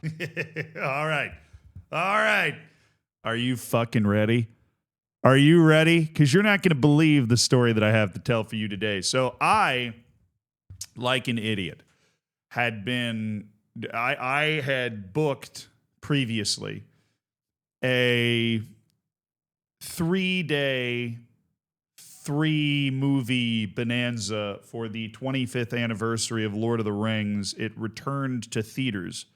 All right. All right. Are you fucking ready? Are you ready? Because you're not going to believe the story that I have to tell for you today. So I, like an idiot, had been, I had booked previously a 3-day, 3-movie bonanza for the 25th anniversary of Lord of the Rings. It returned to theaters.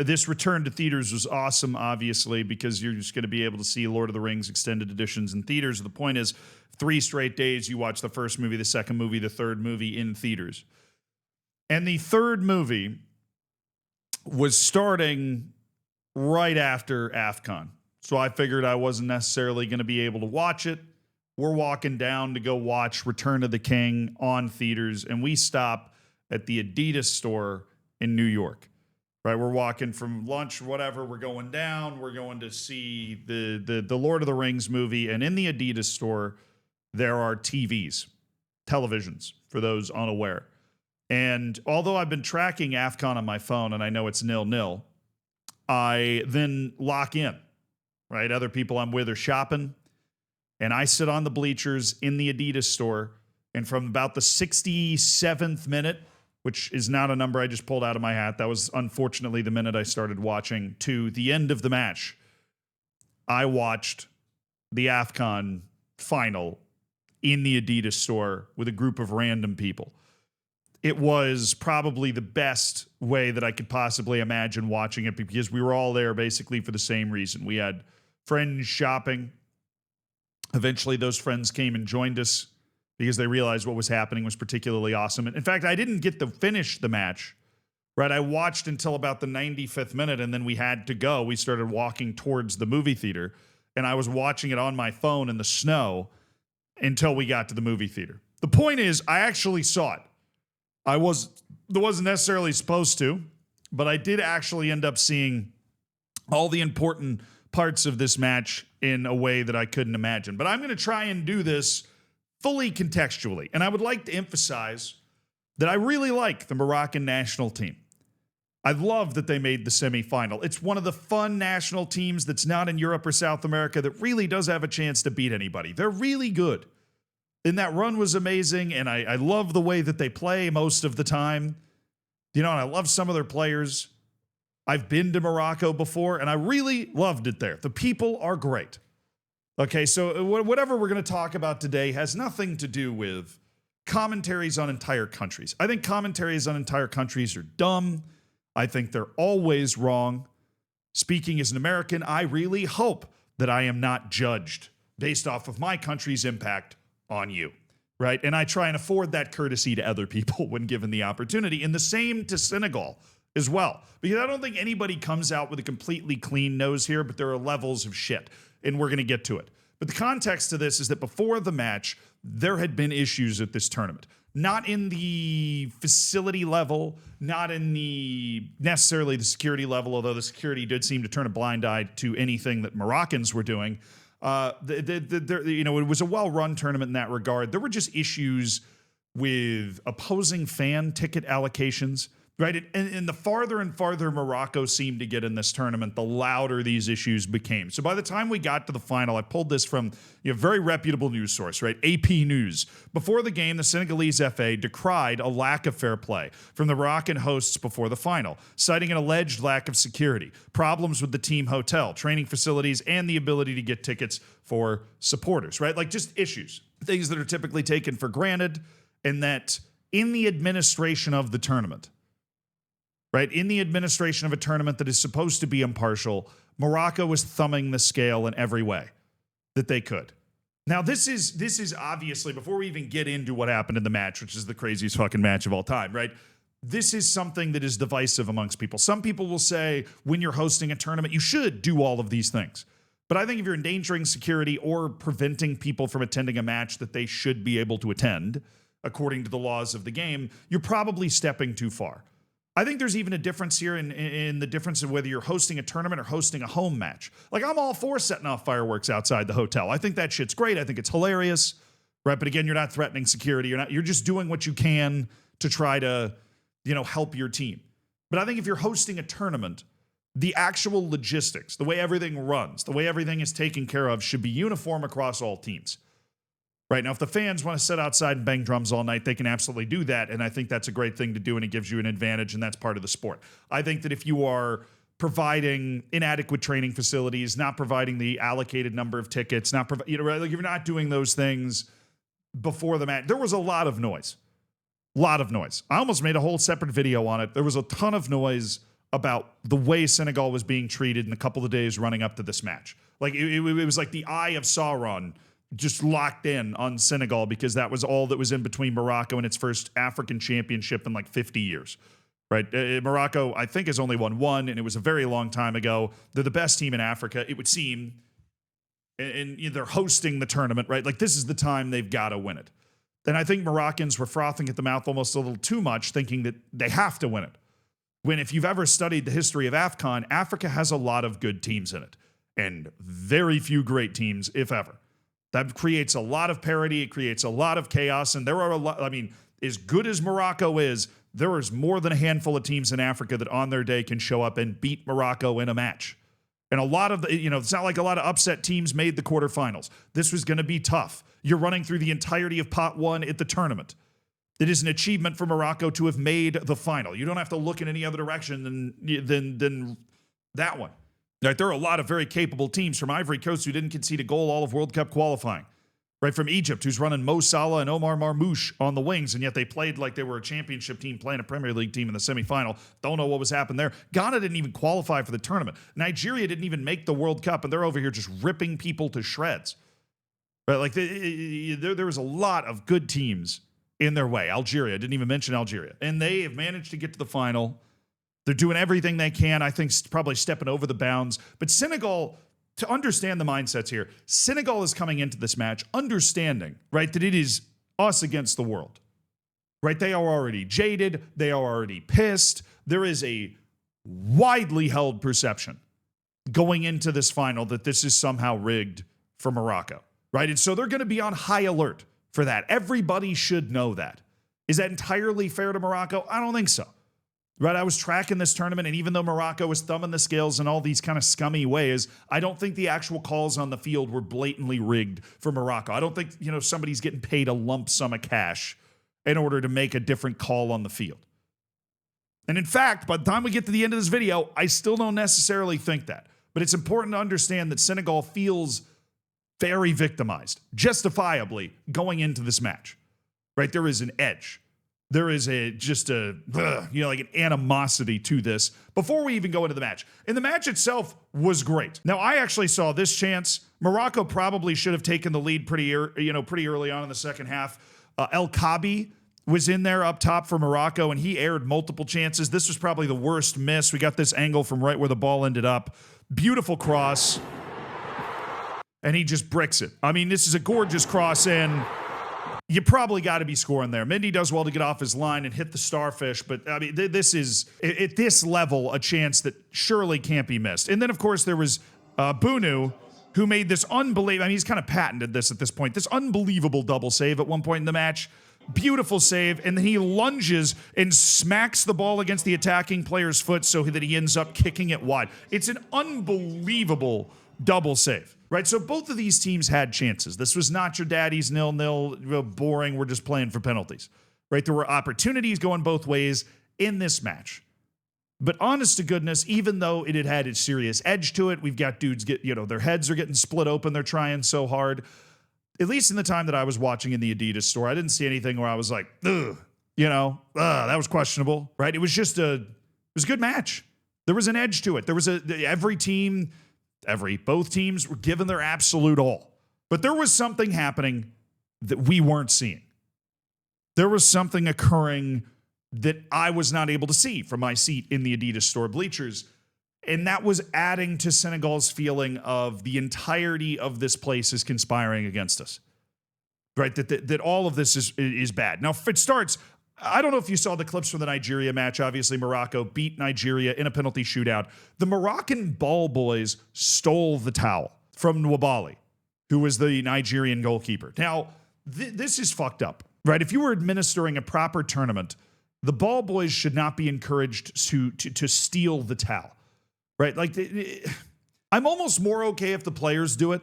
This return to theaters was awesome, obviously, because you're just going to be able to see Lord of the Rings extended editions in theaters. The point is, 3 straight days, you watch the first movie, the second movie, the third movie in theaters. And the third movie was starting right after Afcon. So I figured I wasn't necessarily going to be able to watch it. We're walking down to go watch Return of the King on theaters, and we stop at the Adidas store in New York. Right, we're walking from lunch, whatever. We're going down. We're going to see the Lord of the Rings movie, and in the Adidas store, there are TVs, televisions, for those unaware. And although I've been tracking Afcon on my phone, and I know it's 0-0, I then lock in. Right, other people I'm with are shopping, and I sit on the bleachers in the Adidas store, and from about the 67th minute, which is not a number I just pulled out of my hat. That was unfortunately the minute I started watching, to the end of the match, I watched the Afcon final in the Adidas store with a group of random people. It was probably the best way that I could possibly imagine watching it, because we were all there basically for the same reason. We had friends shopping. Eventually, those friends came and joined us because they realized what was happening was particularly awesome. And in fact, I didn't get to finish the match, right? I watched until about the 95th minute, and then we had to go. We started walking towards the movie theater, and I was watching it on my phone in the snow until we got to the movie theater. The point is, I actually saw it. I wasn't necessarily supposed to, but I did actually end up seeing all the important parts of this match in a way that I couldn't imagine. But I'm going to try and do this fully contextually. And I would like to emphasize that I really like the Moroccan national team. I love that they made the semifinal. It's one of the fun national teams that's not in Europe or South America that really does have a chance to beat anybody. They're really good. And that run was amazing, and I love the way that they play most of the time. You know, and I love some of their players. I've been to Morocco before, and I really loved it there. The people are great. Okay, so whatever we're going to talk about today has nothing to do with commentaries on entire countries. I think commentaries on entire countries are dumb. I think they're always wrong. Speaking as an American, I really hope that I am not judged based off of my country's impact on you, right? And I try and afford that courtesy to other people when given the opportunity, and the same to Senegal as well. Because I don't think anybody comes out with a completely clean nose here, but there are levels of shit, and we're going to get to it. But the context to this is that before the match, there had been issues at this tournament. Not in the facility level, not in the necessarily the security level, although the security did seem to turn a blind eye to anything that Moroccans were doing. It was a well-run tournament in that regard. There were just issues with opposing fan ticket allocations, right? And the farther and farther Morocco seemed to get in this tournament, the louder these issues became. So by the time we got to the final, I pulled this from a very reputable news source, right? AP News. Before the game, the Senegalese FA decried a lack of fair play from the Moroccan hosts before the final, citing an alleged lack of security, problems with the team hotel, training facilities, and the ability to get tickets for supporters, right? Like just issues, things that are typically taken for granted, and that in the administration of the tournament, right? In the administration of a tournament that is supposed to be impartial, Morocco was thumbing the scale in every way that they could. Now, this is obviously, before we even get into what happened in the match, which is the craziest fucking match of all time, right? This is something that is divisive amongst people. Some people will say when you're hosting a tournament, you should do all of these things. But I think if you're endangering security or preventing people from attending a match that they should be able to attend, according to the laws of the game, you're probably stepping too far. I think there's even a difference here in the difference of whether you're hosting a tournament or hosting a home match. Like, I'm all for setting off fireworks outside the hotel. I think that shit's great. I think it's hilarious, right? But again, you're not threatening security. You're just doing what you can to try to, help your team. But I think if you're hosting a tournament, the actual logistics, the way everything runs, the way everything is taken care of should be uniform across all teams. Right now, if the fans want to sit outside and bang drums all night, they can absolutely do that. And I think that's a great thing to do, and it gives you an advantage, and that's part of the sport. I think that if you are providing inadequate training facilities, not providing the allocated number of tickets, not like you're not doing those things before the match. There was a lot of noise. I almost made a whole separate video on it. There was a ton of noise about the way Senegal was being treated in a couple of days running up to this match. Like it was like the eye of Sauron just locked in on Senegal, because that was all that was in between Morocco and its first African championship in like 50 years. Right? Morocco, I think, has only won one, and it was a very long time ago. They're the best team in Africa, it would seem, and they're hosting the tournament, right? Like, this is the time they've got to win it. Then I think Moroccans were frothing at the mouth almost a little too much, thinking that they have to win it. When, if you've ever studied the history of Afcon, Africa has a lot of good teams in it, and very few great teams, if ever. That creates a lot of parity, it creates a lot of chaos, and there are a lot, I mean, as good as Morocco is, there is more than a handful of teams in Africa that on their day can show up and beat Morocco in a match. And a lot of the, it's not like a lot of upset teams made the quarterfinals. This was going to be tough. You're running through the entirety of pot one at the tournament. It is an achievement for Morocco to have made the final. You don't have to look in any other direction than that one. Right, there are a lot of very capable teams from Ivory Coast who didn't concede a goal all of World Cup qualifying. Right, from Egypt, who's running Mo Salah and Omar Marmoush on the wings, and yet they played like they were a championship team playing a Premier League team in the semifinal. Don't know what was happening there. Ghana didn't even qualify for the tournament. Nigeria didn't even make the World Cup, and they're over here just ripping people to shreds. Right, like there was a lot of good teams in their way. Algeria, didn't even mention Algeria. And they have managed to get to the final. They're doing everything they can, I think probably stepping over the bounds. But Senegal, to understand the mindsets here, Senegal is coming into this match understanding, right, that it is us against the world. Right? They are already jaded. They are already pissed. There is a widely held perception going into this final that this is somehow rigged for Morocco. Right? And so they're going to be on high alert for that. Everybody should know that. Is that entirely fair to Morocco? I don't think so. Right, I was tracking this tournament, and even though Morocco was thumbing the scales in all these kind of scummy ways, I don't think the actual calls on the field were blatantly rigged for Morocco. I don't think, somebody's getting paid a lump sum of cash in order to make a different call on the field. And in fact, by the time we get to the end of this video, I still don't necessarily think that. But it's important to understand that Senegal feels very victimized, justifiably, going into this match. Right, there is an edge. There is like an animosity to this before we even go into the match. And the match itself was great. Now, I actually saw this chance. Morocco probably should have taken the lead pretty early on in the second half. El Khabi was in there up top for Morocco, and he aired multiple chances. This was probably the worst miss. We got this angle from right where the ball ended up. Beautiful cross. And he just bricks it. I mean, this is a gorgeous cross in. You probably got to be scoring there. Mendy does well to get off his line and hit the starfish, but I mean, this is, at this level, a chance that surely can't be missed. And then, of course, there was Bunu, who made this unbelievable, I mean, he's kind of patented this at this point, this unbelievable double save at one point in the match. Beautiful save, and then he lunges and smacks the ball against the attacking player's foot so that he ends up kicking it wide. It's an unbelievable double save. Right, so both of these teams had chances. This was not your daddy's 0-0, boring, we're just playing for penalties. Right, there were opportunities going both ways in this match. But honest to goodness, even though it had had its serious edge to it, we've got dudes their heads are getting split open, they're trying so hard. At least in the time that I was watching in the Adidas store, I didn't see anything where I was like, that was questionable, right? It was just it was a good match. There was an edge to it. There was both teams were given their absolute all. But there was something happening that we weren't seeing. There was something occurring that I was not able to see from my seat in the Adidas store bleachers. And that was adding to Senegal's feeling of the entirety of this place is conspiring against us. Right? That all of this is bad. Now, if it starts, I don't know if you saw the clips from the Nigeria match. Obviously, Morocco beat Nigeria in a penalty shootout. The Moroccan ball boys stole the towel from Nwabali, who was the Nigerian goalkeeper. Now, this is fucked up, right? If you were administering a proper tournament the ball boys should not be encouraged to steal the towel, right? Like, I'm almost more okay if the players do it.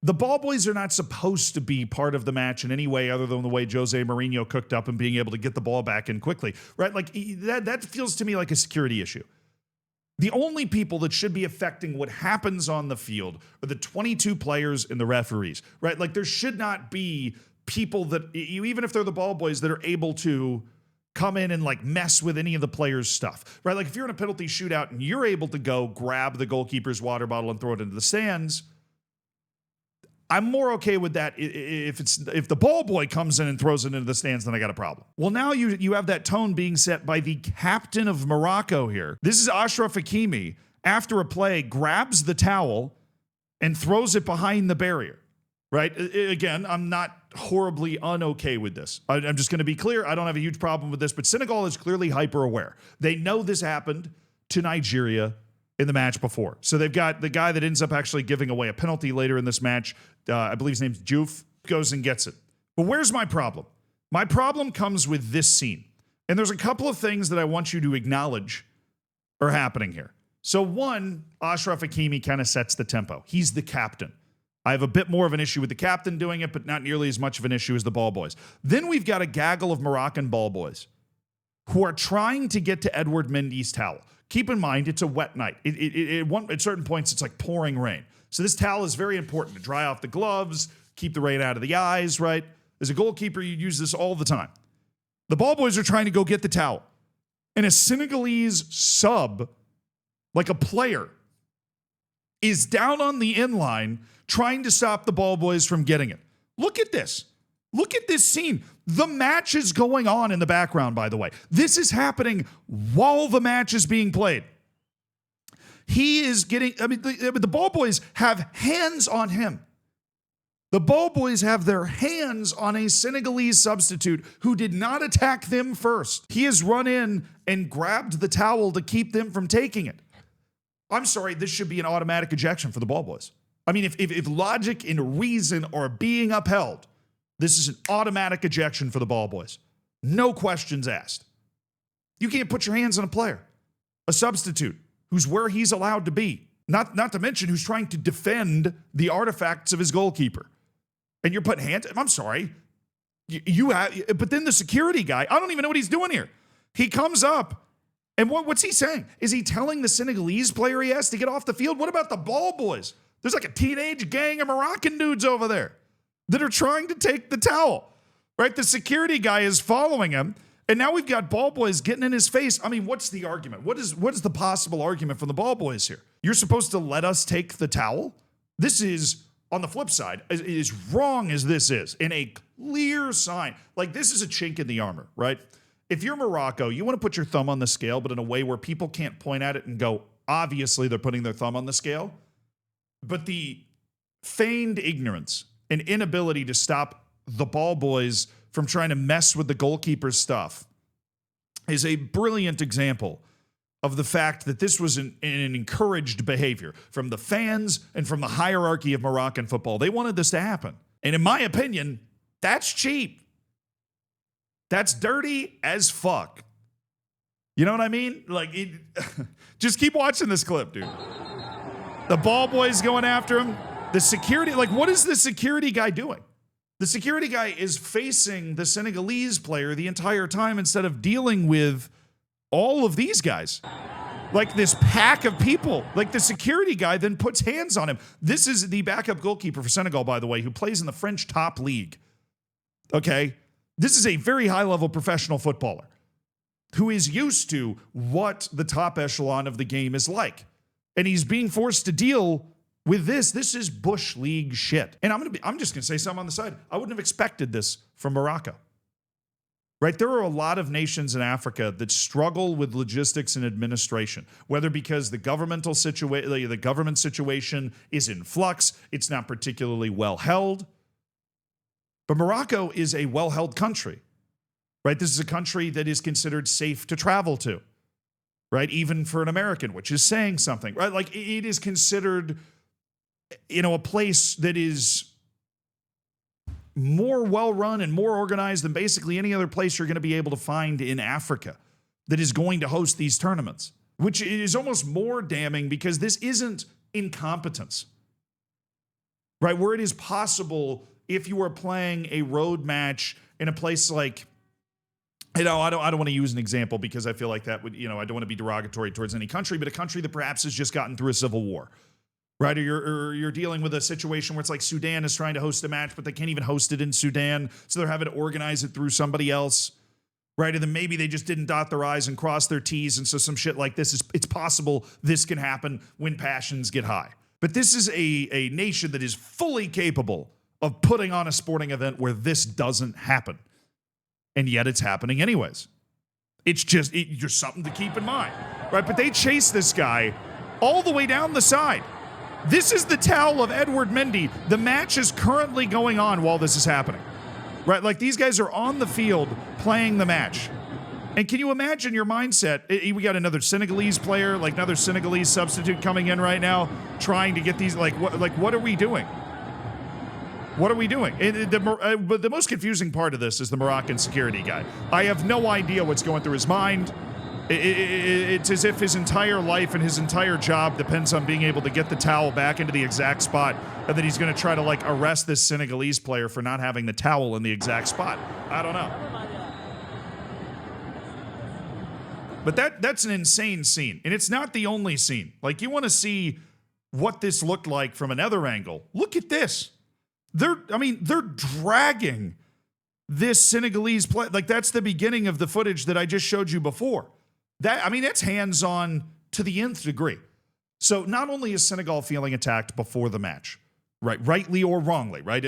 The ball boys are not supposed to be part of the match in any way other than the way Jose Mourinho cooked up and being able to get the ball back in quickly, right? Like, that feels to me like a security issue. The only people that should be affecting what happens on the field are the 22 players and the referees, right? Like, there should not be people that, even if they're the ball boys, that are able to come in and like mess with any of the players' stuff, right? Like, if you're in a penalty shootout and you're able to go grab the goalkeeper's water bottle and throw it into the stands, I'm more okay with that. If the ball boy comes in and throws it into the stands, then I got a problem. Well, now you have that tone being set by the captain of Morocco here. This is Achraf Hakimi. After a play, grabs the towel and throws it behind the barrier, right? Again, I'm not horribly unokay with this. I'm just going to be clear. I don't have a huge problem with this, but Senegal is clearly hyper aware. They know this happened to Nigeria in the match before. So they've got the guy that ends up actually giving away a penalty later in this match. I believe his name's Juf, goes and gets it. But where's my problem? My problem comes with this scene. And there's a couple of things that I want you to acknowledge are happening here. So one, Achraf Hakimi kind of sets the tempo. He's the captain. I have a bit more of an issue with the captain doing it, but not nearly as much of an issue as the ball boys. Then we've got a gaggle of Moroccan ball boys who are trying to get to Edward Mendy's towel. Keep in mind, it's a wet night. At certain points, it's like pouring rain. So this towel is very important to dry off the gloves, keep the rain out of the eyes, right? As a goalkeeper, you use this all the time. The ball boys are trying to go get the towel. And a Senegalese sub, like a player, is down on the end line trying to stop the ball boys from getting it. Look at this. Look at this scene. The match is going on in the background, by the way. This is happening while the match is being played. He is getting, the ball boys have hands on him. The ball boys have their hands on a Senegalese substitute who did not attack them first. He has run in and grabbed the towel to keep them from taking it. I'm sorry, this should be an automatic ejection for the ball boys. I mean, if logic and reason are being upheld, this is an automatic ejection for the ball boys. No questions asked. You can't put your hands on a player, a substitute, who's where he's allowed to be. Not to mention who's trying to defend the artifacts of his goalkeeper. And you're putting hands, I'm sorry. But then the security guy, I don't even know what he's doing here. He comes up, and what's he saying? Is he telling the Senegalese player he has to get off the field? What about the ball boys? There's like a teenage gang of Moroccan dudes over there that are trying to take the towel, right? The security guy is following him, and now we've got ball boys getting in his face. I mean, what's the argument? What is the possible argument from the ball boys here? You're supposed to let us take the towel? This is, on the flip side, as wrong as this is, in a clear sign. Like, this is a chink in the armor, right? If you're Morocco, you want to put your thumb on the scale, but in a way where people can't point at it and go, obviously they're putting their thumb on the scale. But the feigned ignorance and inability to stop the ball boys from trying to mess with the goalkeeper's stuff is a brilliant example of the fact that this was an encouraged behavior from the fans and from the hierarchy of Moroccan football. They wanted this to happen. And in my opinion, that's cheap. That's dirty as fuck. You know what I mean? Like, just keep watching this clip, dude. The ball boy's going after him. The security, like, what is the security guy doing? The security guy is facing the Senegalese player the entire time instead of dealing with all of these guys. Like this pack of people. Like the security guy then puts hands on him. This is the backup goalkeeper for Senegal, by the way, who plays in the French top league. Okay? This is a very high-level professional footballer who is used to what the top echelon of the game is like. And he's being forced to deal with this. This is Bush League shit. And I'm just going to say something on the side. I wouldn't have expected this from Morocco. Right? There are a lot of nations in Africa that struggle with logistics and administration, whether because the government situation is in flux, it's not particularly well held. But Morocco is a well-held country. Right? This is a country that is considered safe to travel to. Right? Even for an American, which is saying something. Right? Like, it is considered, a place that is more well-run and more organized than basically any other place you're going to be able to find in Africa that is going to host these tournaments, which is almost more damning because this isn't incompetence, right? Where it is possible if you are playing a road match in a place like, I don't want to use an example because I feel like that would, I don't want to be derogatory towards any country, but a country that perhaps has just gotten through a civil war, right? Or you're dealing with a situation where it's like Sudan is trying to host a match, but they can't even host it in Sudan, so they're having to organize it through somebody else, right? And then maybe they just didn't dot their I's and cross their T's, and so some shit like this it's possible this can happen when passions get high. But this is a nation that is fully capable of putting on a sporting event where this doesn't happen. And yet it's happening anyways. It's just something to keep in mind, right? But they chase this guy all the way down the side. This is the towel of Edward Mendy. The match is currently going on while this is happening, right? Like these guys are on the field playing the match. And can you imagine your mindset? We got another Senegalese player, like another Senegalese substitute coming in right now, trying to get these, what are we doing? What are we doing? But the most confusing part of this is the Moroccan security guy. I have no idea what's going through his mind. It's as if his entire life and his entire job depends on being able to get the towel back into the exact spot, and then he's going to try to arrest this Senegalese player for not having the towel in the exact spot. I don't know. But that's an insane scene, and it's not the only scene. Like, you want to see what this looked like from another angle. Look at this. They're dragging this Senegalese player. Like, that's the beginning of the footage that I just showed you before. That's hands-on to the nth degree. So not only is Senegal feeling attacked before the match, right, rightly or wrongly, right?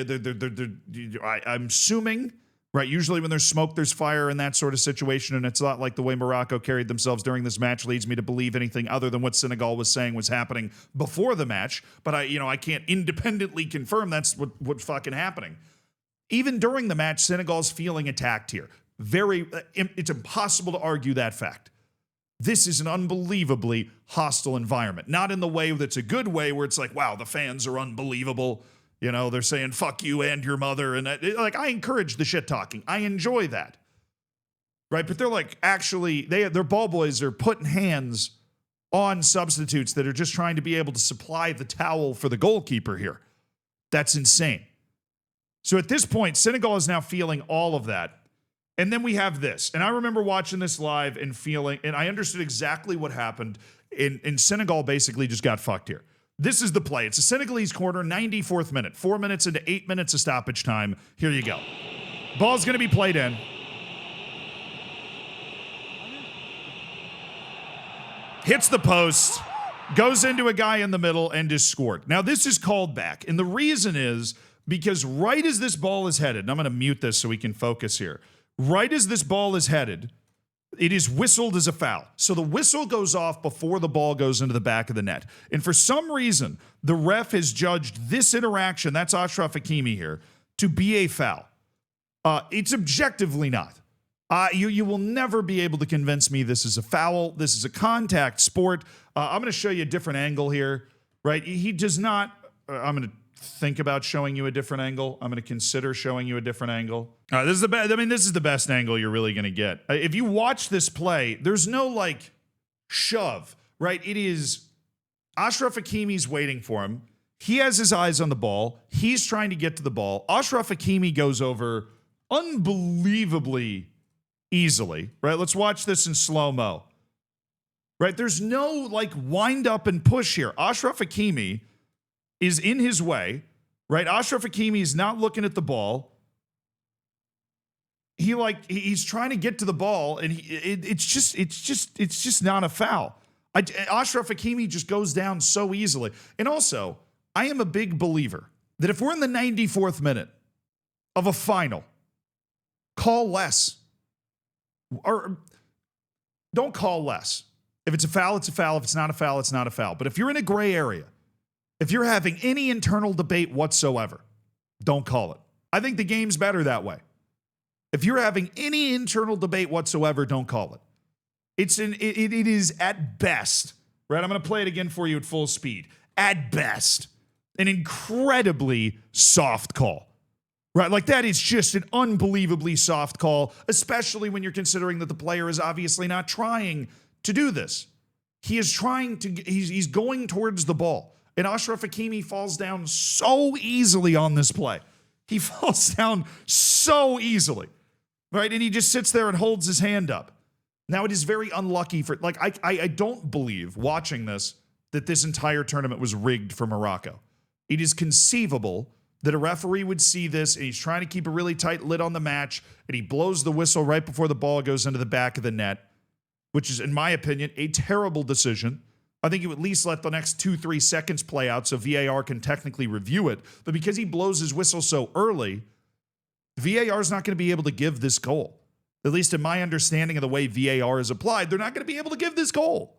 I'm assuming, right, usually when there's smoke, there's fire in that sort of situation, and it's not like the way Morocco carried themselves during this match leads me to believe anything other than what Senegal was saying was happening before the match, but I can't independently confirm that's what's fucking happening. Even during the match, Senegal's feeling attacked here. It's impossible to argue that fact. This is an unbelievably hostile environment. Not in the way that's a good way where it's like, wow, the fans are unbelievable. They're saying, fuck you and your mother. And I encourage the shit talking. I enjoy that. Right? But they're actually, their ball boys are putting hands on substitutes that are just trying to be able to supply the towel for the goalkeeper here. That's insane. So at this point, Senegal is now feeling all of that. And then we have this. And I remember watching this live and feeling, and I understood exactly what happened. And Senegal basically just got fucked here. This is the play. It's a Senegalese corner, 94th minute. 4 minutes into 8 minutes of stoppage time. Here you go. Ball's going to be played in. Hits the post. Goes into a guy in the middle and is scored. Now, this is called back. And the reason is because right as this ball is headed, and I'm going to mute this so we can focus here. Right as this ball is headed, it is whistled as a foul. So the whistle goes off before the ball goes into the back of the net. And for some reason, the ref has judged this interaction, that's Achraf Hakimi here, to be a foul. It's objectively not. You will never be able to convince me this is a foul. This is a contact sport. I'm going to show you a different angle here, right? He does not, I'm going to think about showing you a different angle. I'm going to consider showing you a different angle. This is the best. This is the best angle you're really going to get. If you watch this play, there's no shove, right? It is Achraf Hakimi's waiting for him. He has his eyes on the ball. He's trying to get to the ball. Achraf Hakimi goes over unbelievably easily, right? Let's watch this in slow-mo, right? There's no wind up and push here. Achraf Hakimi is in his way, right? Achraf Hakimi is not looking at the ball. He's trying to get to the ball, and it's just not a foul. Achraf Hakimi just goes down so easily. And also, I am a big believer that if we're in the 94th minute of a final, call less. Or don't call less. If it's a foul, it's a foul. If it's not a foul, it's not a foul. But if you're in a gray area, if you're having any internal debate whatsoever, don't call it. I think the game's better that way. If you're having any internal debate whatsoever, don't call it. It is at best, right? I'm going to play it again for you at full speed. At best, an incredibly soft call. Right? Like that is just an unbelievably soft call, especially when you're considering that the player is obviously not trying to do this. He is trying to, he's going towards the ball. And Ashraf Hakimi falls down so easily on this play. He falls down so easily, right? And he just sits there and holds his hand up. Now, it is very unlucky for, like, I don't believe, watching this, that this entire tournament was rigged for Morocco. It is conceivable that a referee would see this and he's trying to keep a really tight lid on the match and he blows the whistle right before the ball goes into the back of the net, which is, in my opinion, a terrible decision. I think you at least let the next 2-3 seconds play out so VAR can technically review it. But because he blows his whistle so early, VAR is not going to be able to give this goal. At least in my understanding of the way VAR is applied, they're not going to be able to give this goal.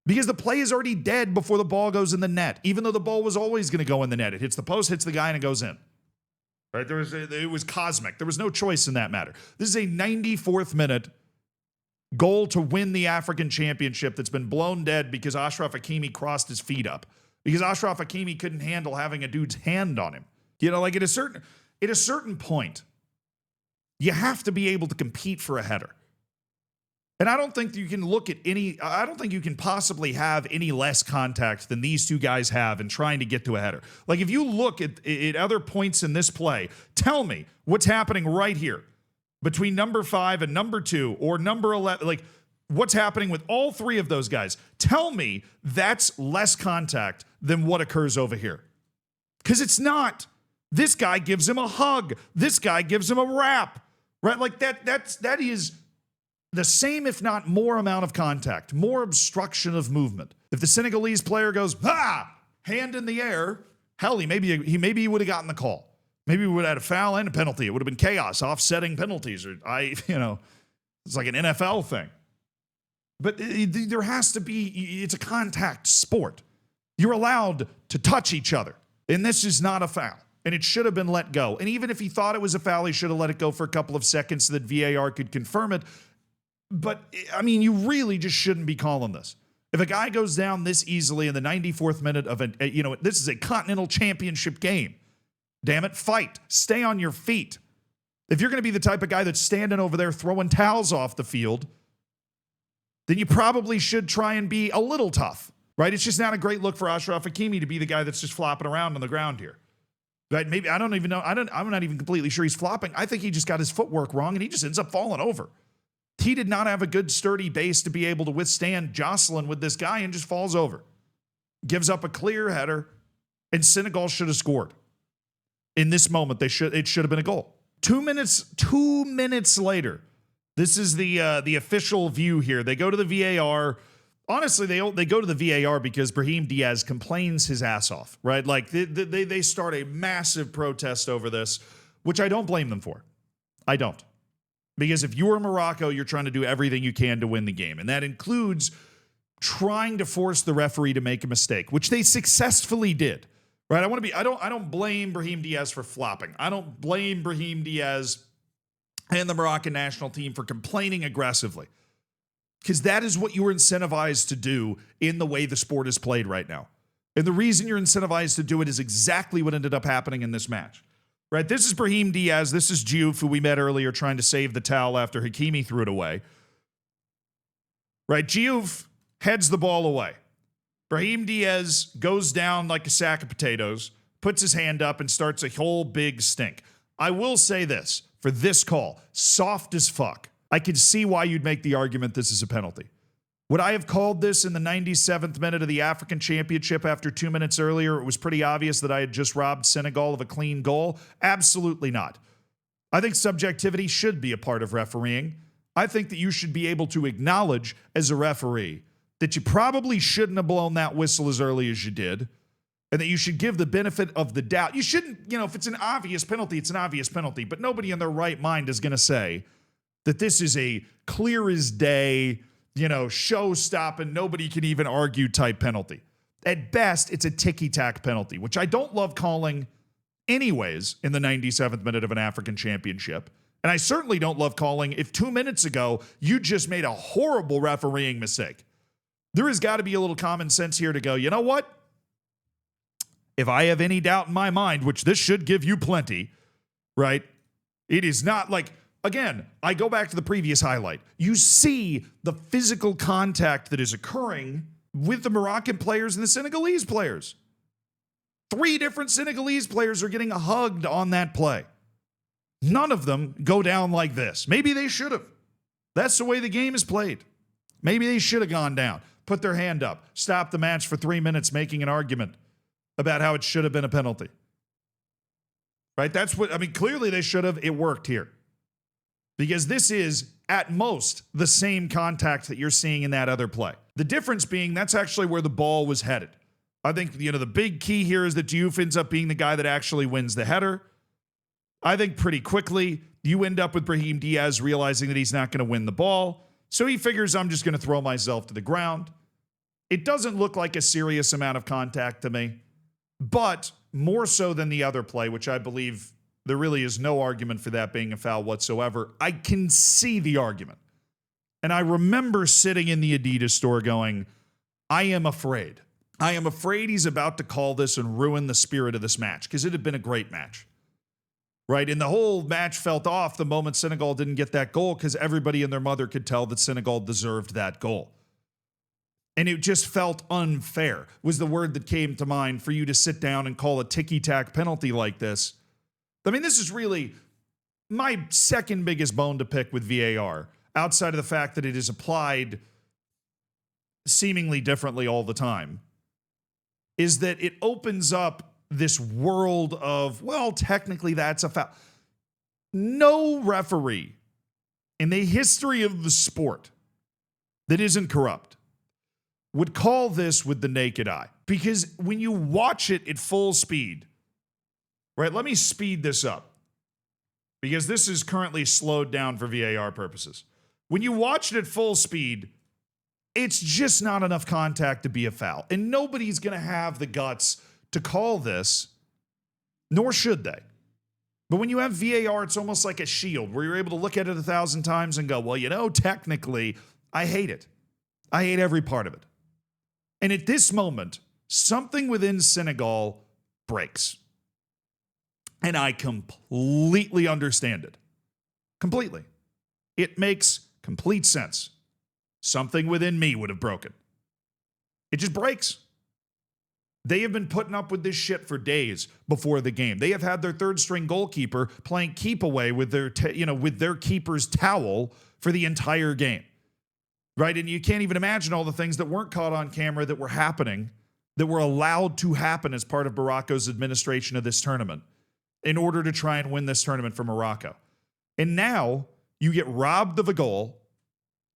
Because the play is already dead before the ball goes in the net, even though the ball was always going to go in the net. It hits the post, hits the guy, and it goes in. Right? It was cosmic. There was no choice in that matter. This is a 94th minute goal to win the African Championship that's been blown dead because Ashraf Hakimi crossed his feet up. Because Ashraf Hakimi couldn't handle having a dude's hand on him. You know, like at a certain point, you have to be able to compete for a header. And I don't think you can I don't think you can possibly have any less contact than these two guys have in trying to get to a header. Like if you look at other points in this play, tell me what's happening right here between number 5 and number 2 or number 11, like what's happening with all three of those guys. Tell me that's less contact than what occurs over here. Because it's not. This guy gives him a hug. This guy gives him a wrap. Right? Like that is the same, if not more, amount of contact, more obstruction of movement. If the Senegalese player goes, hand in the air, hell, he maybe would have gotten the call. Maybe we would have had a foul and a penalty. It would have been chaos, offsetting penalties, or it's like an NFL thing. But there has to be, it's a contact sport. You're allowed to touch each other, and this is not a foul. And it should have been let go. And even if he thought it was a foul, he should have let it go for a couple of seconds so that VAR could confirm it. But, I mean, you really just shouldn't be calling this. If a guy goes down this easily in the 94th minute of this is a Continental Championship game. Damn it, fight. Stay on your feet. If you're going to be the type of guy that's standing over there throwing towels off the field, then you probably should try and be a little tough, right? It's just not a great look for Ashraf Hakimi to be the guy that's just flopping around on the ground here. Right? Maybe, I don't even know. I'm not even completely sure he's flopping. I think he just got his footwork wrong and he just ends up falling over. He did not have a good sturdy base to be able to withstand jostling with this guy and just falls over. Gives up a clear header, and Senegal should have scored. In this moment, it should have been a goal. 2 minutes later, this is the official view here. They go to the VAR. Honestly, they go to the VAR because Brahim Diaz complains his ass off, right? Like they start a massive protest over this, which I don't blame them for. I don't. Because if you're Morocco, you're trying to do everything you can to win the game. And that includes trying to force the referee to make a mistake, which they successfully did. Right? I don't blame Brahim Diaz for flopping. I don't blame Brahim Diaz and the Moroccan national team for complaining aggressively. Because that is what you were incentivized to do in the way the sport is played right now. And the reason you're incentivized to do it is exactly what ended up happening in this match. Right? This is Brahim Diaz. This is Diouf, who we met earlier, trying to save the towel after Hakimi threw it away. Right? Diouf heads the ball away. Brahim Diaz goes down like a sack of potatoes, puts his hand up, and starts a whole big stink. I will say this, for this call, soft as fuck. I can see why you'd make the argument this is a penalty. Would I have called this in the 97th minute of the African Championship after 2 minutes earlier? It was pretty obvious that I had just robbed Senegal of a clean goal. Absolutely not. I think subjectivity should be a part of refereeing. I think that you should be able to acknowledge as a referee that you probably shouldn't have blown that whistle as early as you did, and that you should give the benefit of the doubt. You shouldn't, if it's an obvious penalty, it's an obvious penalty, but nobody in their right mind is going to say that this is a clear as day, show-stopping, nobody can even argue type penalty. At best, it's a ticky-tack penalty, which I don't love calling anyways in the 97th minute of an African Championship. And I certainly don't love calling if 2 minutes ago you just made a horrible refereeing mistake. There has got to be a little common sense here to go, you know what? If I have any doubt in my mind, which this should give you plenty, right? It is not like, again, I go back to the previous highlight. You see the physical contact that is occurring with the Moroccan players and the Senegalese players. 3 different Senegalese players are getting hugged on that play. None of them go down like this. Maybe they should have. That's the way the game is played. Maybe they should have gone down, put their hand up, stopped the match for 3 minutes making an argument about how it should have been a penalty. Right? That's what, I mean, clearly they should have. It worked here. Because this is, at most, the same contact that you're seeing in that other play. The difference being that's actually where the ball was headed. I think, the big key here is that Diouf ends up being the guy that actually wins the header. I think pretty quickly you end up with Brahim Diaz realizing that he's not going to win the ball. So he figures, I'm just going to throw myself to the ground. It doesn't look like a serious amount of contact to me, but more so than the other play, which I believe there really is no argument for that being a foul whatsoever. I can see the argument. And I remember sitting in the Adidas store going, I am afraid. I am afraid he's about to call this and ruin the spirit of this match, because it had been a great match. Right? And the whole match felt off the moment Senegal didn't get that goal, because everybody and their mother could tell that Senegal deserved that goal. And it just felt unfair, was the word that came to mind, for you to sit down and call a ticky-tack penalty like this. I mean, this is really my second biggest bone to pick with VAR, outside of the fact that it is applied seemingly differently all the time, is that it opens up this world of, well, technically that's a foul. No referee in the history of the sport that isn't corrupt would call this with the naked eye. Because when you watch it at full speed, right, let me speed this up, because this is currently slowed down for VAR purposes. When you watch it at full speed, it's just not enough contact to be a foul. And nobody's going to have the guts to call this, nor should they. But when you have VAR, it's almost like a shield where you're able to look at it 1,000 times and go, well, technically, I hate it. I hate every part of it. And at this moment, something within Senegal breaks. And I completely understand it. Completely. It makes complete sense. Something within me would have broken. It just breaks. They have been putting up with this shit for days before the game. They have had their third string goalkeeper playing keep away with their with their keeper's towel for the entire game. Right? And you can't even imagine all the things that weren't caught on camera that were happening, that were allowed to happen as part of Morocco's administration of this tournament in order to try and win this tournament for Morocco. And now you get robbed of a goal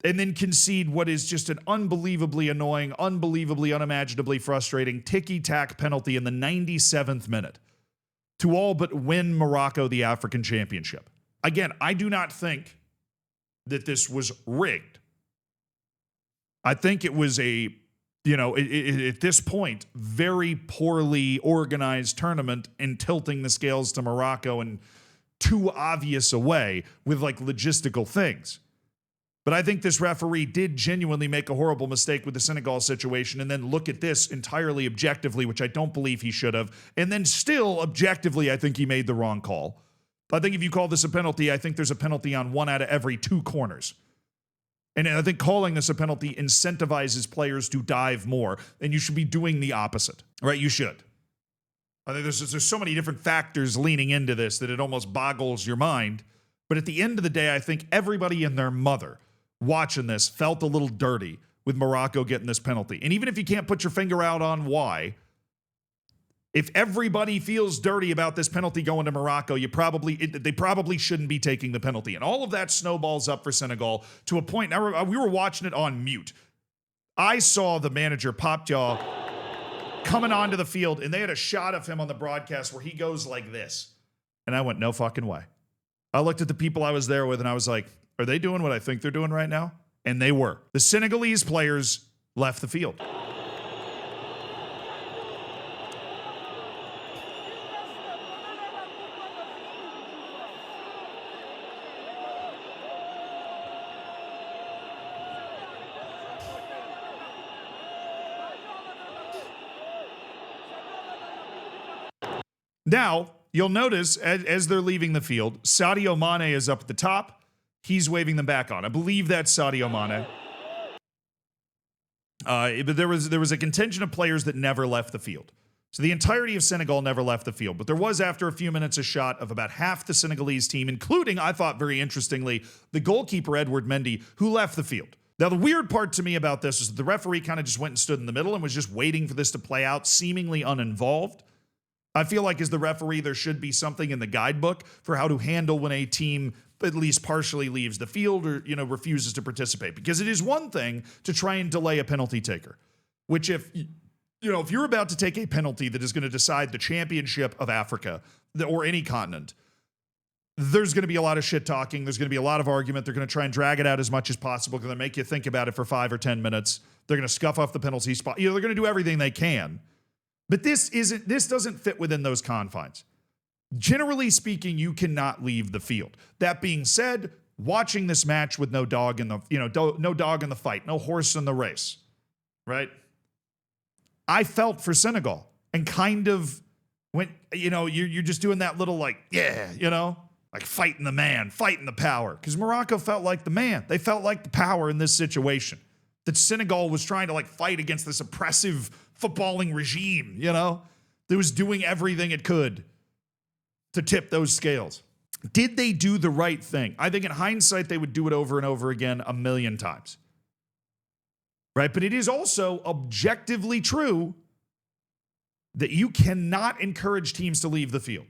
and then concede what is just an unbelievably annoying, unbelievably unimaginably frustrating ticky-tack penalty in the 97th minute to all but win Morocco the African Championship. Again, I do not think that this was rigged. I think it was a, at this point, very poorly organized tournament and tilting the scales to Morocco in too obvious a way with logistical things. But I think this referee did genuinely make a horrible mistake with the Senegal situation and then look at this entirely objectively, which I don't believe he should have. And then still objectively, I think he made the wrong call. I think if you call this a penalty, I think there's a penalty on 1 out of every 2 corners. And I think calling this a penalty incentivizes players to dive more, and you should be doing the opposite, right? You should. I think there's so many different factors leaning into this that it almost boggles your mind. But at the end of the day, I think everybody and their mother watching this felt a little dirty with Morocco getting this penalty. And even if you can't put your finger out on why, if everybody feels dirty about this penalty going to Morocco, they probably shouldn't be taking the penalty. And all of that snowballs up for Senegal to a point. Now, we were watching it on mute. I saw the manager, Popjaw, coming onto the field, and they had a shot of him on the broadcast where he goes like this. And I went, no fucking way. I looked at the people I was there with, and I was like, are they doing what I think they're doing right now? And they were. The Senegalese players left the field. Now, you'll notice as they're leaving the field, Sadio Mane is up at the top. He's waving them back on. I believe that's Sadio Mane. But there was a contingent of players that never left the field. So the entirety of Senegal never left the field. But there was, after a few minutes, a shot of about half the Senegalese team, including, I thought very interestingly, the goalkeeper, Edward Mendy, who left the field. Now, the weird part to me about this is that the referee kind of just went and stood in the middle and was just waiting for this to play out, seemingly uninvolved. I feel like as the referee, there should be something in the guidebook for how to handle when a team at least partially leaves the field or, refuses to participate. Because it is one thing to try and delay a penalty taker, which if you're about to take a penalty that is going to decide the championship of Africa or any continent, there's going to be a lot of shit talking. There's going to be a lot of argument. They're going to try and drag it out as much as possible. They're going to make you think about it for 5 or 10 minutes. They're going to scuff off the penalty spot. They're going to do everything they can. But this doesn't fit within those confines. Generally speaking, you cannot leave the field. That being said, watching this match with no dog in the, no dog in the fight, no horse in the race, right? I felt for Senegal and kind of went, you're just doing that little like fighting the man, fighting the power. Because Morocco felt like the man. They felt like the power in this situation. That Senegal was trying to fight against this oppressive footballing regime, that was doing everything it could to tip those scales. Did they do the right thing? I think in hindsight, they would do it over and over again a million times. Right? But it is also objectively true that you cannot encourage teams to leave the field.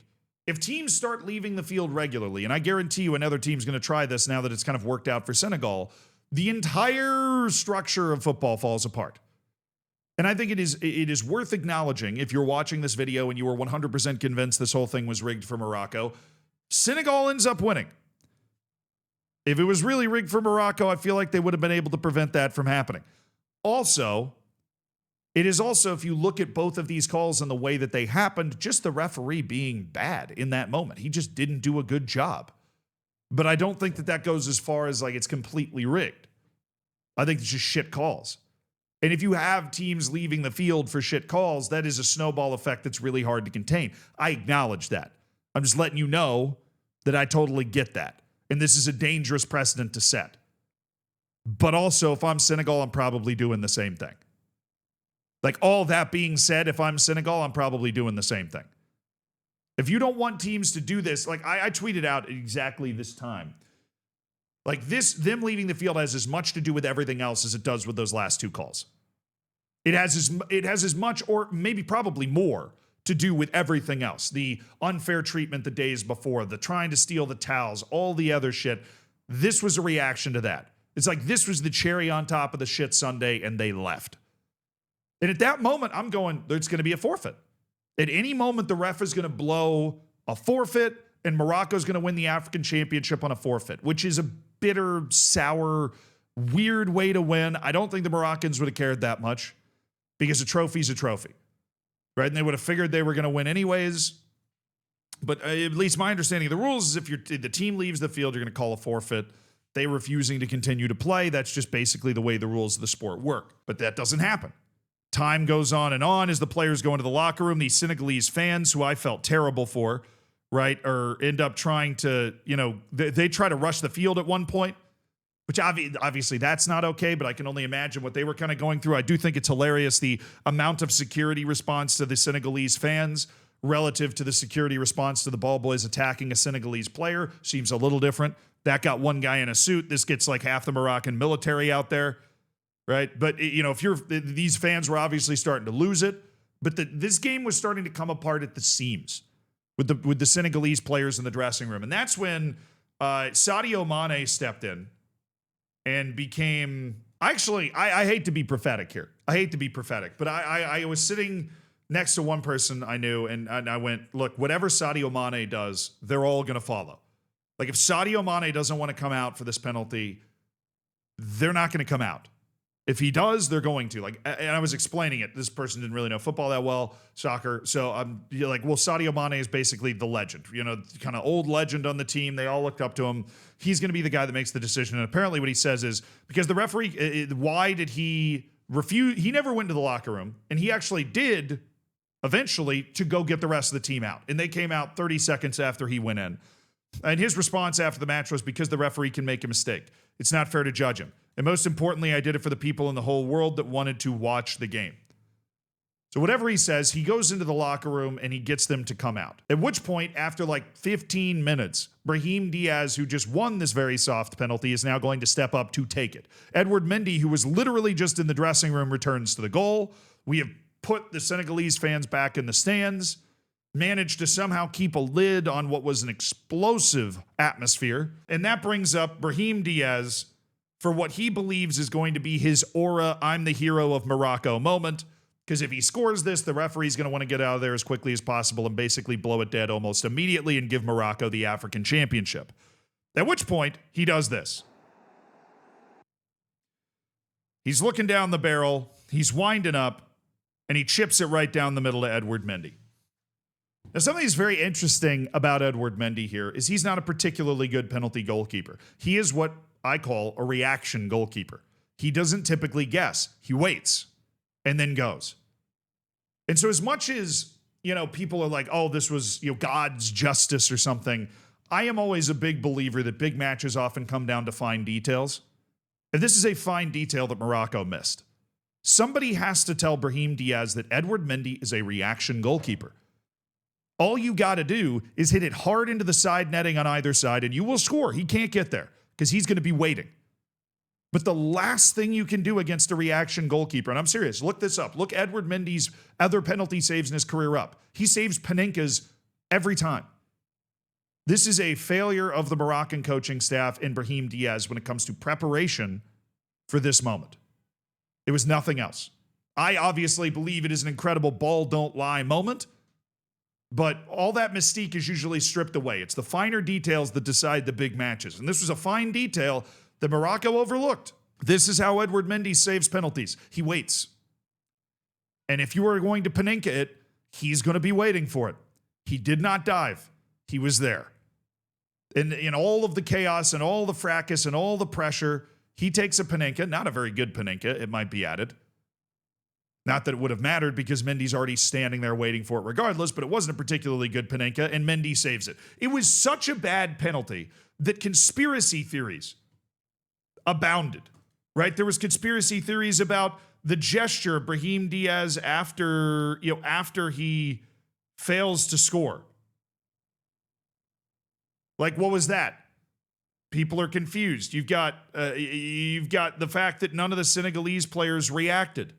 If teams start leaving the field regularly, and I guarantee you another team's going to try this now that it's kind of worked out for Senegal, the entire structure of football falls apart. And I think it is worth acknowledging, if you're watching this video and you were 100% convinced this whole thing was rigged for Morocco, Senegal ends up winning. If it was really rigged for Morocco, I feel like they would have been able to prevent that from happening. Also, it is also, if you look at both of these calls and the way that they happened, just the referee being bad in that moment. He just didn't do a good job. But I don't think that goes as far as it's completely rigged. I think it's just shit calls. And if you have teams leaving the field for shit calls, that is a snowball effect that's really hard to contain. I acknowledge that. I'm just letting you know that I totally get that. And this is a dangerous precedent to set. But also, if I'm Senegal, I'm probably doing the same thing. All that being said, if I'm Senegal, I'm probably doing the same thing. If you don't want teams to do this, I tweeted out at exactly this time. Them leaving the field has as much to do with everything else as it does with those last two calls. It has as much, or maybe probably more, to do with everything else. The unfair treatment the days before, the trying to steal the towels, all the other shit. This was a reaction to that. It's this was the cherry on top of the shit sundae, and they left. And at that moment, I'm going, there's going to be a forfeit. At any moment, the ref is going to blow a forfeit, and Morocco's going to win the African championship on a forfeit, which is a bitter, sour, weird way to win. I don't think the Moroccans would have cared that much because a trophy's a trophy, right? And they would have figured they were going to win anyways. But at least my understanding of the rules is if the team leaves the field, you're going to call a forfeit. They refusing to continue to play, that's just basically the way the rules of the sport work. But that doesn't happen. Time goes on as the players go into the locker room. These Senegalese fans, who I felt terrible for, right, or end up trying to, they try to rush the field at one point, which obviously that's not okay, but I can only imagine what they were kind of going through. I do think it's hilarious, the amount of security response to the Senegalese fans relative to the security response to the ball boys attacking a Senegalese player seems a little different. That got one guy in a suit. This gets half the Moroccan military out there. Right. But, these fans were obviously starting to lose it. But this game was starting to come apart at the seams with the Senegalese players in the dressing room. And that's when Sadio Mane stepped in and became actually, I hate to be prophetic here. But I was sitting next to one person I knew and I went, look, whatever Sadio Mane does, they're all going to follow. If Sadio Mane doesn't want to come out for this penalty, they're not going to come out. If he does, they're going to. And I was explaining it. This person didn't really know football that well, soccer. So I'm Sadio Mane is basically the legend, kind of old legend on the team. They all looked up to him. He's going to be the guy that makes the decision. And apparently what he says is, because the referee, why did he refuse? He never went to the locker room. And he actually did eventually to go get the rest of the team out. And they came out 30 seconds after he went in. And his response after the match was, because the referee can make a mistake, it's not fair to judge him. And most importantly, I did it for the people in the whole world that wanted to watch the game. So whatever he says, he goes into the locker room and he gets them to come out. At which point, after like 15 minutes, Brahim Diaz, who just won this very soft penalty, is now going to step up to take it. Edward Mendy, who was literally just in the dressing room, returns to the goal. We have put the Senegalese fans back in the stands, managed to somehow keep a lid on what was an explosive atmosphere. And that brings up Brahim Diaz for what he believes is going to be his aura, I'm the hero of Morocco moment. Because if he scores this, the referee's going to want to get out of there as quickly as possible and basically blow it dead almost immediately and give Morocco the African championship. At which point, he does this. He's looking down the barrel, he's winding up, and he chips it right down the middle to Edward Mendy. Now, something that's very interesting about Edward Mendy here is he's not a particularly good penalty goalkeeper. He is what I call a reaction goalkeeper. He doesn't typically guess. He waits and then goes. And so as much as, people are like, oh, this was, God's justice or something, I am always a big believer that big matches often come down to fine details. And this is a fine detail that Morocco missed. Somebody has to tell Brahim Diaz that Edward Mendy is a reaction goalkeeper. All you got to do is hit it hard into the side netting on either side and you will score. He can't get there because he's going to be waiting. But the last thing you can do against a reaction goalkeeper, and I'm serious, look this up. Look Edward Mendy's other penalty saves in his career up. He saves Panenka's every time. This is a failure of the Moroccan coaching staff and Brahim Diaz when it comes to preparation for this moment. It was nothing else. I obviously believe it is an incredible ball don't lie moment, but all that mystique is usually stripped away. It's the finer details that decide the big matches. And this was a fine detail that Morocco overlooked. This is how Edward Mendy saves penalties. He waits. And if you are going to Panenka it, he's going to be waiting for it. He did not dive. He was there. And in all of the chaos and all the fracas and all the pressure, he takes a Panenka, not a very good Panenka, it might be added. Not that it would have mattered because Mendy's already standing there waiting for it regardless, but it wasn't a particularly good Panenka, and Mendy saves it. It was such a bad penalty that conspiracy theories abounded, right? There was conspiracy theories about the gesture of Brahim Diaz after he fails to score. Like, what was that? People are confused. You've got the fact that none of the Senegalese players reacted.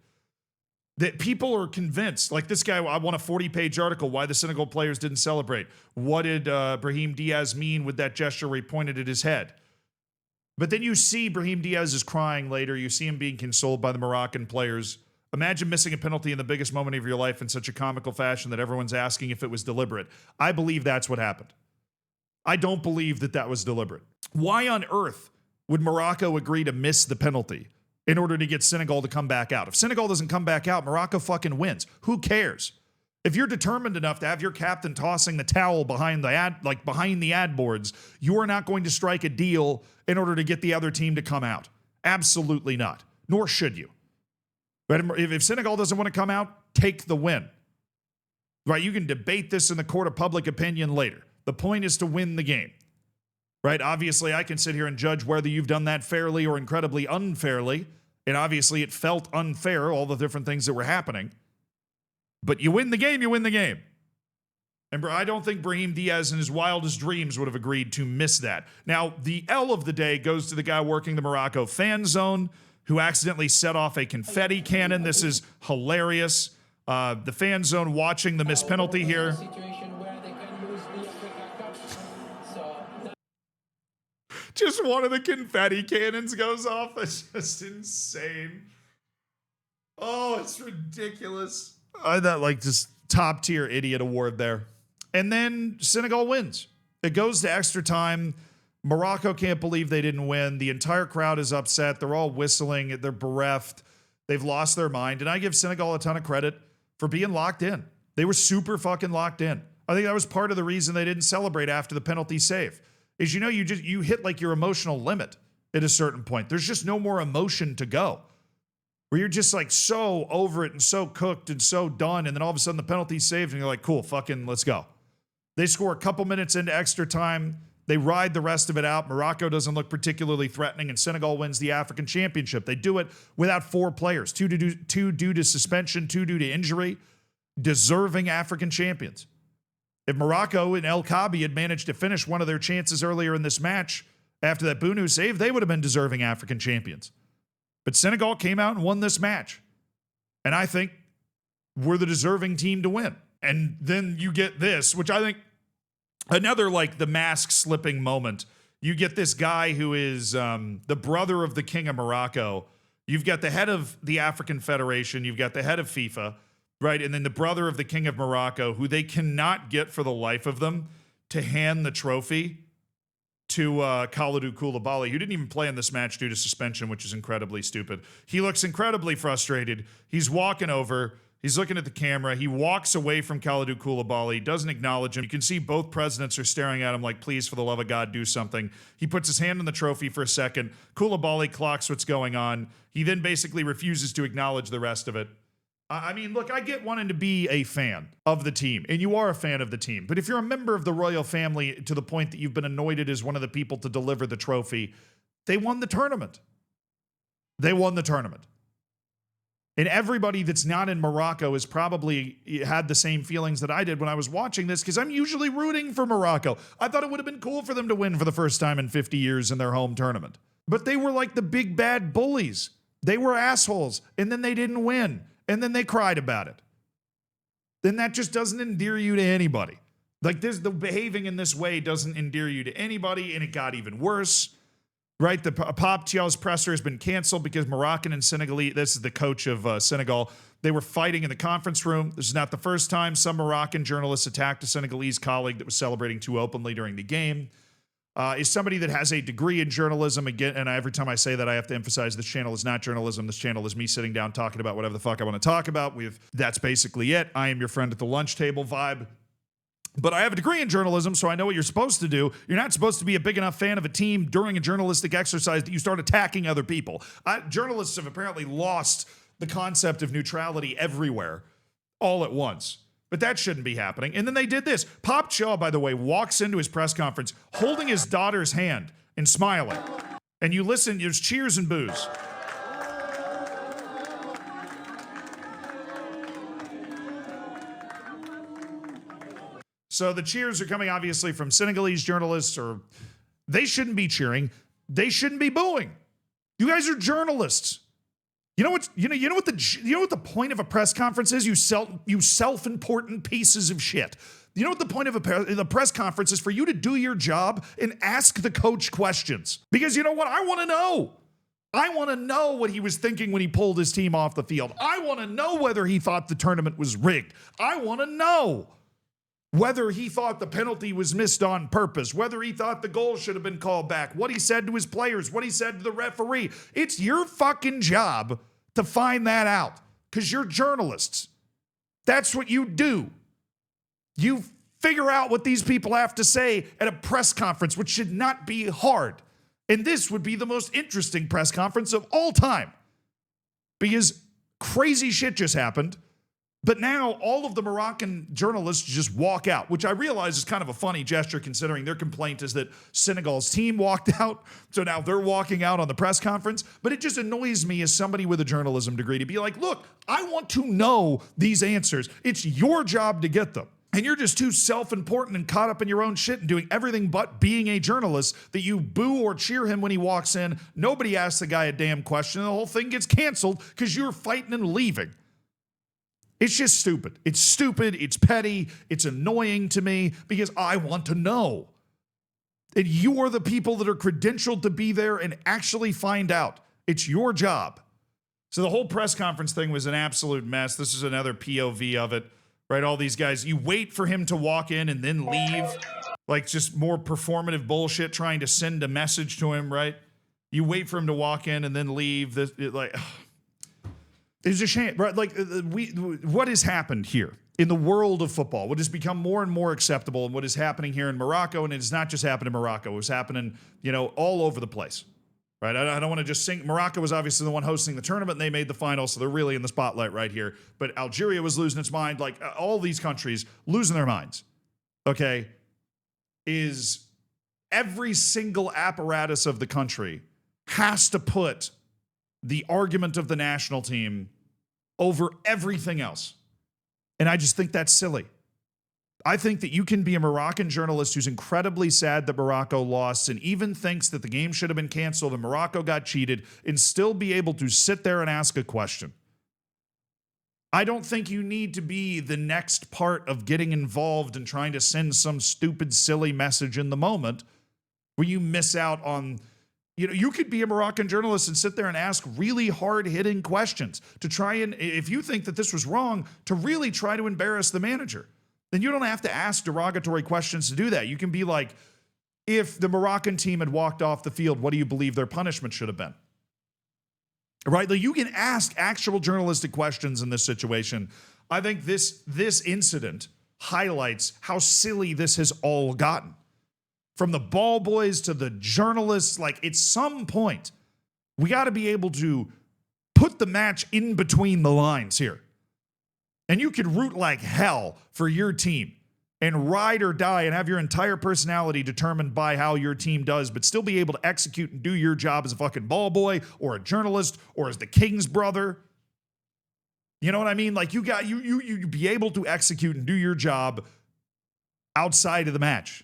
That people are convinced, like this guy, I want a 40-page article, why the Senegal players didn't celebrate. What did Brahim Diaz mean with that gesture where he pointed at his head? But then you see Brahim Diaz is crying later. You see him being consoled by the Moroccan players. Imagine missing a penalty in the biggest moment of your life in such a comical fashion that everyone's asking if it was deliberate. I believe that's what happened. I don't believe that that was deliberate. Why on earth would Morocco agree to miss the penalty in order to get Senegal to come back out? If Senegal doesn't come back out, Morocco fucking wins. Who cares? If you're determined enough to have your captain tossing the towel behind the ad boards, you are not going to strike a deal in order to get the other team to come out. Absolutely not. Nor should you. But if Senegal doesn't want to come out, take the win. Right? You can debate this in the court of public opinion later. The point is to win the game. Right? Obviously, I can sit here and judge whether you've done that fairly or incredibly unfairly. And obviously, it felt unfair, all the different things that were happening. But you win the game, you win the game. And I don't think Brahim Diaz in his wildest dreams would have agreed to miss that. Now, the L of the day goes to the guy working the Morocco fan zone who accidentally set off a confetti cannon. This is hilarious. The fan zone watching the missed penalty here. Just one of the confetti cannons goes off. That's just insane. Oh, it's ridiculous. That like just top tier idiot award there. And then Senegal wins. It goes to extra time. Morocco can't believe they didn't win. The entire crowd is upset. They're all whistling. They're bereft. They've lost their mind. And I give Senegal a ton of credit for being locked in. They were super fucking locked in. I think that was part of the reason they didn't celebrate after the penalty save. Is you hit like your emotional limit at a certain point. There's just no more emotion to go. where you're just like so over it and so cooked and so done. And then all of a sudden the penalty's saved and you're like, cool, fucking let's go. They score a couple minutes into extra time. They ride the rest of it out. Morocco doesn't look particularly threatening, and Senegal wins the African Championship. They do it without 4 players, two due to suspension, 2 due to injury. Deserving African champions. If Morocco and El Kaabi had managed to finish one of their chances earlier in this match after that Bunu save, they would have been deserving African champions. But Senegal came out and won this match. And I think we're the deserving team to win. And then you get this, which I think another like the mask slipping moment. You get this guy who is the brother of the king of Morocco. You've got the head of the African Federation. You've got the head of FIFA, right? And then the brother of the king of Morocco, who they cannot get for the life of them to hand the trophy to Kalidou Koulibaly, who didn't even play in this match due to suspension, which is incredibly stupid. He looks incredibly frustrated. He's walking over. He's looking at the camera. He walks away from Kalidou Koulibaly, doesn't acknowledge him. You can see both presidents are staring at him like, please, for the love of God, do something. He puts his hand on the trophy for a second. Koulibaly clocks what's going on. He then basically refuses to acknowledge the rest of it. I mean, look, I get wanting to be a fan of the team, and you are a fan of the team. But if you're a member of the royal family to the point that you've been anointed as one of the people to deliver the trophy, they won the tournament. They won the tournament. And everybody that's not in Morocco has probably had the same feelings that I did when I was watching this, because I'm usually rooting for Morocco. I thought it would have been cool for them to win for the first time in 50 years in their home tournament. But they were like the big bad bullies. They were assholes, and then they didn't win. And then they cried about it. Then that just doesn't endear you to anybody. Like this, the behaving in this way doesn't endear you to anybody, and it got even worse. Right? The Pape Thiaw's presser has been canceled because Moroccan and Senegalese, this is the coach of Senegal, they were fighting in the conference room. This is not the first time some Moroccan journalists attacked a Senegalese colleague that was celebrating too openly during the game. Is somebody that has a degree in journalism, again, and every time I say that, I have to emphasize this channel is not journalism. This channel is me sitting down talking about whatever the fuck I want to talk about. That's basically it. I am your friend at the lunch table vibe. But I have a degree in journalism, so I know what you're supposed to do. You're not supposed to be a big enough fan of a team during a journalistic exercise that you start attacking other people. Journalists have apparently lost the concept of neutrality everywhere all at once. But that shouldn't be happening. And then they did this. Pape Thiaw, by the way, walks into his press conference holding his daughter's hand and smiling. And you listen, there's cheers and boos. So the cheers are coming obviously from Senegalese journalists, or they shouldn't be cheering. They shouldn't be booing. You guys are journalists. You know what the point of a press conference is? You self-important pieces of shit. You know what the point of the press conference is? For you to do your job and ask the coach questions. Because you know what? I want to know. I want to know what he was thinking when he pulled his team off the field. I want to know whether he thought the tournament was rigged. I want to know whether he thought the penalty was missed on purpose, whether he thought the goal should have been called back, what he said to his players, what he said to the referee. It's your fucking job to find that out, because you're journalists. That's what you do. You figure out what these people have to say at a press conference, which should not be hard. And this would be the most interesting press conference of all time, because crazy shit just happened. But now all of the Moroccan journalists just walk out, which I realize is kind of a funny gesture considering their complaint is that Senegal's team walked out. So now they're walking out on the press conference. But it just annoys me as somebody with a journalism degree to be like, look, I want to know these answers. It's your job to get them. And you're just too self-important and caught up in your own shit and doing everything but being a journalist that you boo or cheer him when he walks in. Nobody asks the guy a damn question, and the whole thing gets canceled because you're fighting and leaving. It's just stupid. It's stupid. It's petty. It's annoying to me because I want to know. And you are the people that are credentialed to be there and actually find out. It's your job. So the whole press conference thing was an absolute mess. This is another POV of it, right? All these guys, you wait for him to walk in and then leave. Like just more performative bullshit trying to send a message to him, right? You wait for him to walk in and then leave. It's a shame, right? Like what has happened here in the world of football, what has become more and more acceptable, and what is happening here in Morocco, and it's not just happened in Morocco, it's happening, all over the place. right? I don't want to just sing. Morocco was obviously the one hosting the tournament, and they made the final, so they're really in the spotlight right here. But Algeria was losing its mind. Like, all these countries losing their minds, okay, is every single apparatus of the country has to put the argument of the national team over everything else. And I just think that's silly. I think that you can be a Moroccan journalist who's incredibly sad that Morocco lost and even thinks that the game should have been canceled and Morocco got cheated and still be able to sit there and ask a question. I don't think you need to be the next part of getting involved and trying to send some stupid, silly message in the moment where you miss out on, you could be a Moroccan journalist and sit there and ask really hard-hitting questions to try and, if you think that this was wrong, to really try to embarrass the manager. Then you don't have to ask derogatory questions to do that. You can be like, if the Moroccan team had walked off the field, what do you believe their punishment should have been? Right? Like, you can ask actual journalistic questions in this situation. I think this incident highlights how silly this has all gotten. From the ball boys to the journalists, like, at some point, we got to be able to put the match in between the lines here. And you could root like hell for your team and ride or die and have your entire personality determined by how your team does, but still be able to execute and do your job as a fucking ball boy or a journalist or as the king's brother. You know what I mean? Like, you be able to execute and do your job outside of the match.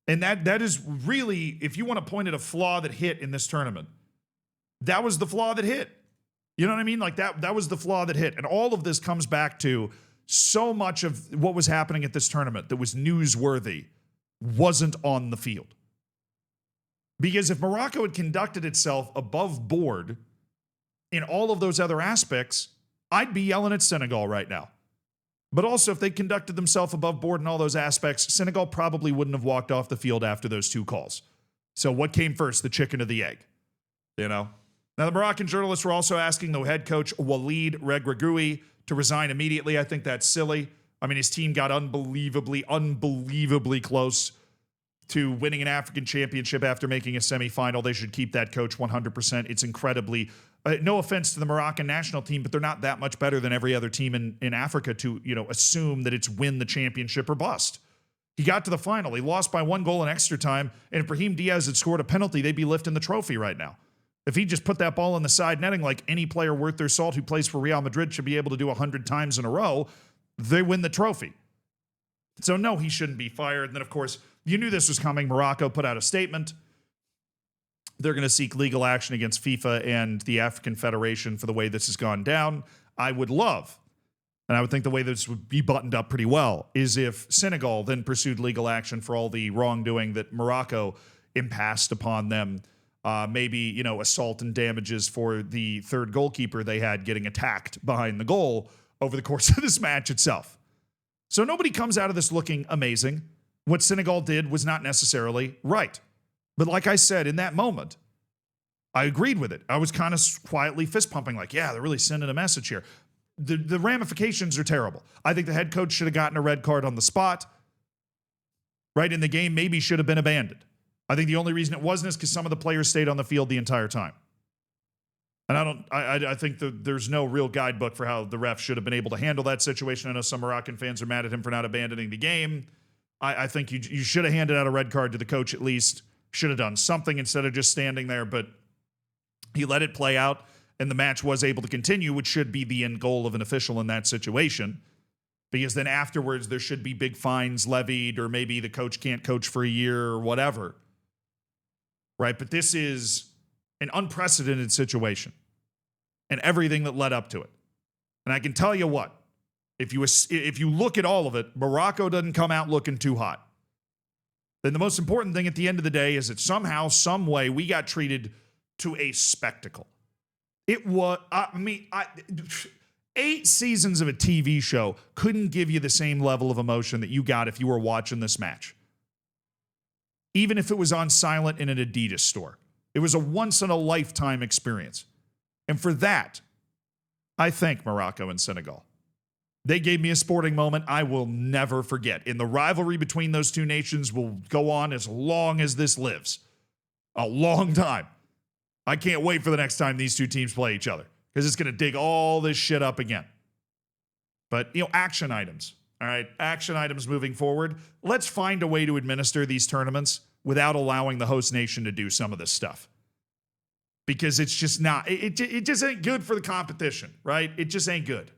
And that is really, if you want to point at a flaw that hit in this tournament, that was the flaw that hit. You know what I mean? Like, that was the flaw that hit. And all of this comes back to so much of what was happening at this tournament that was newsworthy wasn't on the field. Because if Morocco had conducted itself above board in all of those other aspects, I'd be yelling at Senegal right now. But also, if they conducted themselves above board in all those aspects, Senegal probably wouldn't have walked off the field after those two calls. So what came first, the chicken or the egg? You know? Now, the Moroccan journalists were also asking the head coach, Walid Regragui, to resign immediately. I think that's silly. I mean, his team got unbelievably close to winning an African championship after making a semifinal. They should keep that coach 100%. It's incredibly, no offense to the Moroccan national team, but they're not that much better than every other team in Africa to, assume that it's win the championship or bust. He got to the final. He lost by 1 goal in extra time. And if Brahim Diaz had scored a penalty, they'd be lifting the trophy right now. If he just put that ball in the side netting like any player worth their salt who plays for Real Madrid should be able to do 100 times in a row, they win the trophy. So no, he shouldn't be fired. And then, of course, you knew this was coming. Morocco put out a statement. They're going to seek legal action against FIFA and the African Federation for the way this has gone down. I would love, and I would think the way this would be buttoned up pretty well, is if Senegal then pursued legal action for all the wrongdoing that Morocco impassed upon them. Maybe, assault and damages for the third goalkeeper they had getting attacked behind the goal over the course of this match itself. So nobody comes out of this looking amazing. What Senegal did was not necessarily right. But like I said, in that moment, I agreed with it. I was kind of quietly fist pumping like, yeah, they're really sending a message here. The ramifications are terrible. I think the head coach should have gotten a red card on the spot. Right? And the game maybe should have been abandoned. I think the only reason it wasn't is because some of the players stayed on the field the entire time. And I think that there's no real guidebook for how the ref should have been able to handle that situation. I know some Moroccan fans are mad at him for not abandoning the game. I think you should have handed out a red card to the coach at least. Should have done something instead of just standing there. But he let it play out, and the match was able to continue, which should be the end goal of an official in that situation. Because then afterwards, there should be big fines levied, or maybe the coach can't coach for a year or whatever. Right? But this is an unprecedented situation and everything that led up to it. And I can tell you what, if you look at all of it, Morocco doesn't come out looking too hot. Then the most important thing at the end of the day is that somehow, some way, we got treated to a spectacle. It was, 8 seasons of a TV show couldn't give you the same level of emotion that you got if you were watching this match. Even if it was on silent in an Adidas store. It was a once-in-a-lifetime experience. And for that, I thank Morocco and Senegal. They gave me a sporting moment I will never forget. And the rivalry between those two nations will go on as long as this lives. A long time. I can't wait for the next time these two teams play each other because it's going to dig all this shit up again. But, action items. All right, action items moving forward. Let's find a way to administer these tournaments without allowing the host nation to do some of this stuff. Because it's just not, it just ain't good for the competition, right? It just ain't good.